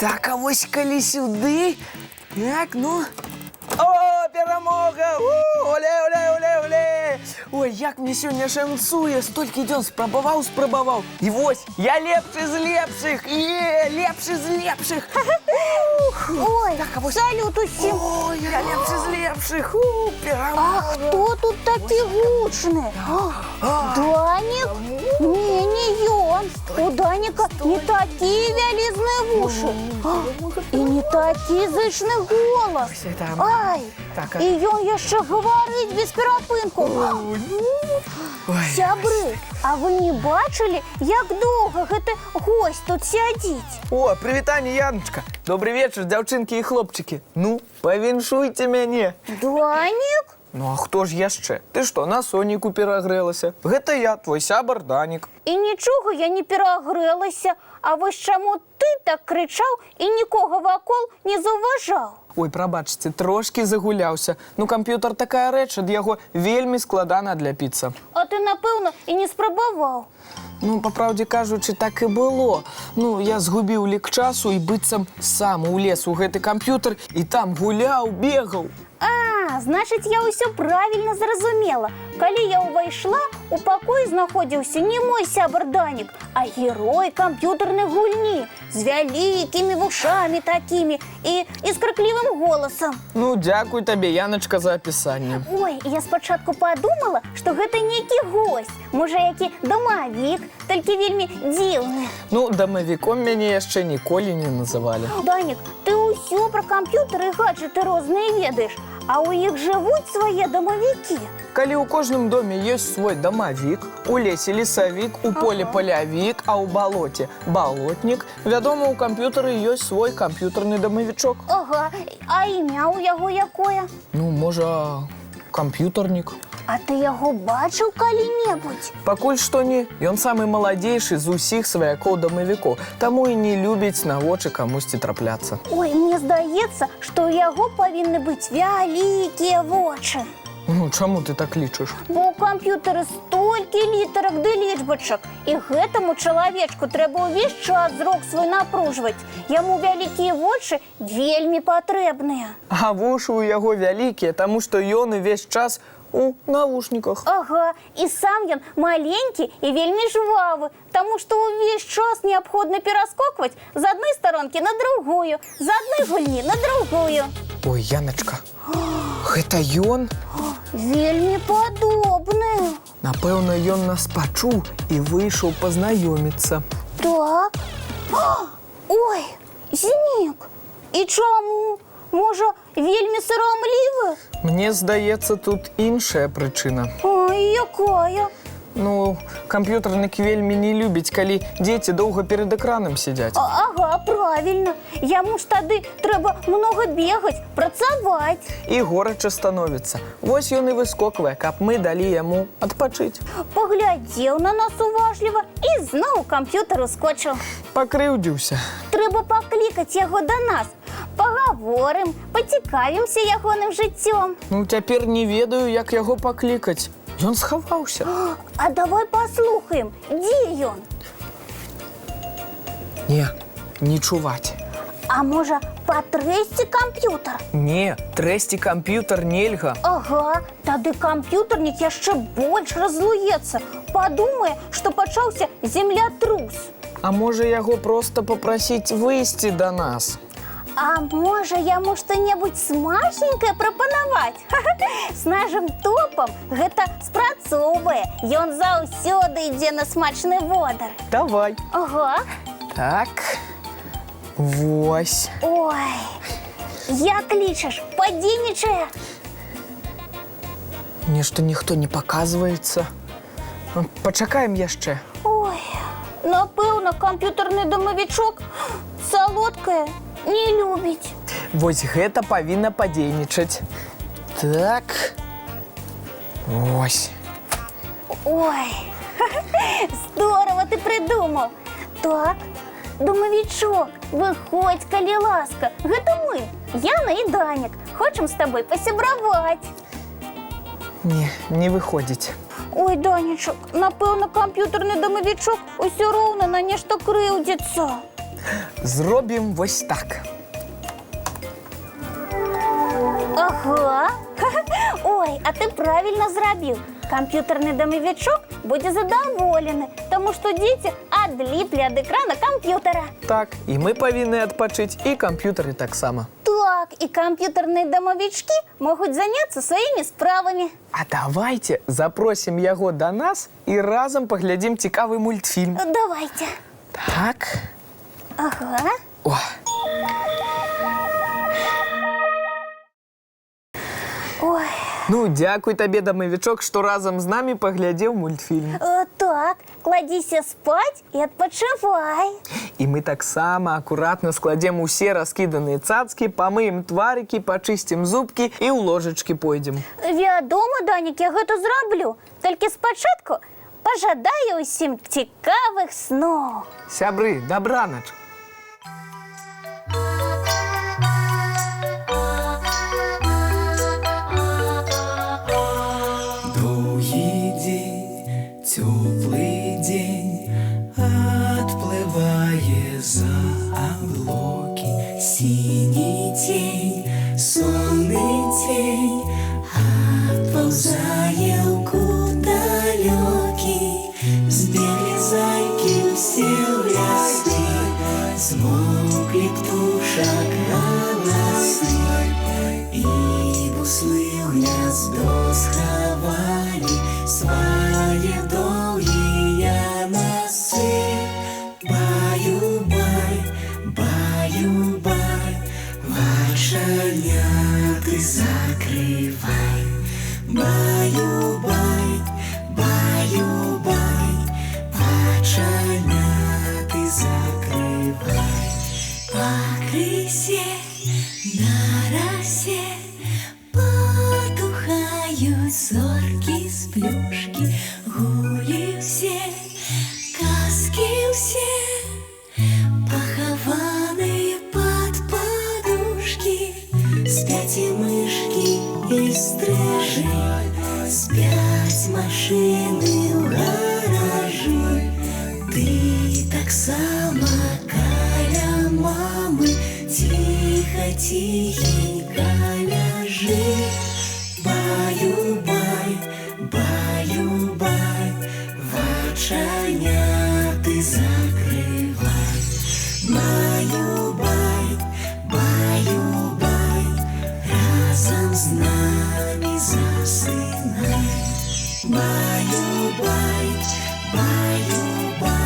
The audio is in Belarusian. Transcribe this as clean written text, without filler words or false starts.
Так, а ось коли сюди. Так, ну. О, перемога! Оле, оле, оле, оле! Ой, як мені сьогодні шанцує. Стільки днів спробував. І ось, я лепший з лепших. Лепший з лепших. Ой, Так, а ось... салют усім. Ой, я лепший з лепших. Перемога. А хто тут такий гучний? Данік? Ні, не ён. У Даніка не такі вялізні вуші. І не такі зичний голос. Все там. Ай, Так, і ён яшчэ говорить без перапынку. Ой. Сябры, а вы не бачылі, як доўга гэты гость тут сядзіць? О, привітання, Яночка. Добрый вечер, дзяўчынкі і хлопчыкі. Ну, павіншуйце мяне. Данік? Ну, а хто ж яшчэ? Ты што, на Соніку перагрэлася? Гэта я, твой сябар Данік. І нічога я не перагрэлася. А вось чаму ты так крычаў і нікога вакол не заўважаў? Ой, прабачце, трошкі загуляўся. Ну, камп'ютар такая рэч, ад яго вельмі складана адляпіцца. А ты, напэўна, і не спрабаваў. Ну, па праўдзе кажучы, так і было. Ну, я згубіў лік часу і быццам сам улез у гэты камп'ютар і там гуляў, бегаў. А, значыць, я ўсё правільна зразумела. Калі я ўвайшла, у пакоі знаходзіўся не мой сябар Данік, а герой камп'ютарнай гульні з вялікімі вушамі такімі і з крыклівым голасам. Ну, дзякуй табе, Яночка, за апісанне. Ой, я спачатку падумала, што гэта нейкі госць, можа, які дамавік, толькі вельмі дзіўны. Ну, дамавіком мяне яшчэ ніколі не называлі. Данік, ты ўсё пра камп'ютары і гаджеты розныя ведаеш, а ў іх жывуць свае дамавікі. Калі ў кожным доме ёсць свой дамавік, у лесе лесавік, у поле палявік, а ў балоце балотнік, вядома, у камп'ютары ёсць свой камп'ютарны дамавічок. Ага, а імя ў яго якое? Ну, можа, камп'ютарнік. А ты яго бачыў калі-небудзь? Пакуль што не. Ён самы маладзейшы з усіх сваякоў дамавікоў, таму і не любіць на вочы камусьці трапляцца. Ой, мне здаецца, што ў яго павінны быць вялікія вочы. Ну, чаму ты так лічыш? Бо ў камп'ютары столькі літарак ды лічбачак, і гэтаму чалавечку трэба ўвесь час зрок свой напружваць. Яму вялікія вочы вельмі патрэбныя. А вушы ў яго вялікія, таму што ён увесь час у навушніках. Ага, і сам ён маленькі і вельмі жвавы, таму што ўвесь час неабходна пераскокваць з адной старонкі на другую, з адной гульні на другую. Ой, Яночка, гэта ён? Вельмі падобны. Напэўна, ён нас пачуў і выйшаў пазнаёміцца. Так. Ой, знік. І чаму? Можа, вельмі сарамлівы? Мне здаецца, тут іншая прычына. Ой, якая? Ну, камп'ютарнік вельмі не любіць, калі дзеці доўга перад экранам сядзяць. Ага, правільна. Яму ж тады трэба многа бегаць, працаваць. І горача становіцца. Вось ён і выскоквае, каб мы далі яму адпачыць. Паглядзеў на нас уважліва і зноў камп'ютар ускочыў. Пакрыўдзіўся. Трэба паклікаць яго да нас. Пагаворым, пацікавімся ягоным жыццём. Ну, цяпер не ведаю, як яго паклікаць. Ён схаваўся. А давай паслухаем, дзе ён? Не чуваць. А можа, патрэсці камп'ютар? Не, трэсці камп'ютар нельга. Ага, тады камп'ютарнік яшчэ больш разлуецца. Падумае, што пачаўся землятрус. А можа, яго проста папрасіць выйсці да нас? А можа, яму што-небудзь смачненькае прапанаваць? З нашым топам гэта спрацоўвае. Ён заўсёды ідзе на смачны водар. Давай. Ага. Так. Вось. Ой, як лічыш, падзейнічае? Нешта ніхто не паказваецца. Пачакаем яшчэ. Ой, напэўна, камп'ютарны дамавічок салодкае не любіць. Вось гэта павінна падзейнічаць. Так. Вось. Ой, здорово ты придумал. Так, дамавічок, выходь, калі ласка. Гэта мы, Яна і Данік. Хочам з табой пасябраваць. Не выходзіць. Ой, Данічок, напэўна, камп'ютарны дамавічок усё роўна на нешта крыўдзіцца. Зробім ось так. Ага. Ой, а ти правильно зробив. Комп'ютерний домовичок буде задоволений, тому що діти одліпли від екрану комп'ютера. Так, і ми повинні відпочити, і комп'ютери так само. Так, і комп'ютерні домовички можуть зайнятися своїми справами. А давайте запросимо його до нас і разом поглядім цікавий мультфільм. Давайте. Так. Ага. О. Ой, Ну, дякую тобі, домовичок, що разом з нами поглядів мультфільм. так, кладіся спать і відпочивай. І ми так само акуратно складемо усі розкидані цацки, помиємо тварики, почистимо зубки і у ложечки пойдемо. Відомо, Данік, я гэта зроблю. Тільки спочатку пожадаю усім цікавих снов. Сябри, добраніч. Долгий день, теплый день, отплывая за облаки. Синий тень, сонный тень, отползая в далекий. Сбегли зайки все в лесу, смолкли птушек голосы. И буслы в гнездо сховали свои долгие носы. Баю-бай, баю-бай, вошаняты закрывай. Баю-бай, баю-бай, вошаняты закрывай. По крысе на росе потухают зорки с плюшки. Гули все, каски все, похованные под подушки. Спят и мышки, и стрижи, спят машины в гаражи. Ты так само каля мамы, тихо-тихенько ляжи. Баю-бай, баю-бай, вочаняты закрывай. Баю-бай, баю-бай, разом с нами засынай. Баю-бай, баю-бай.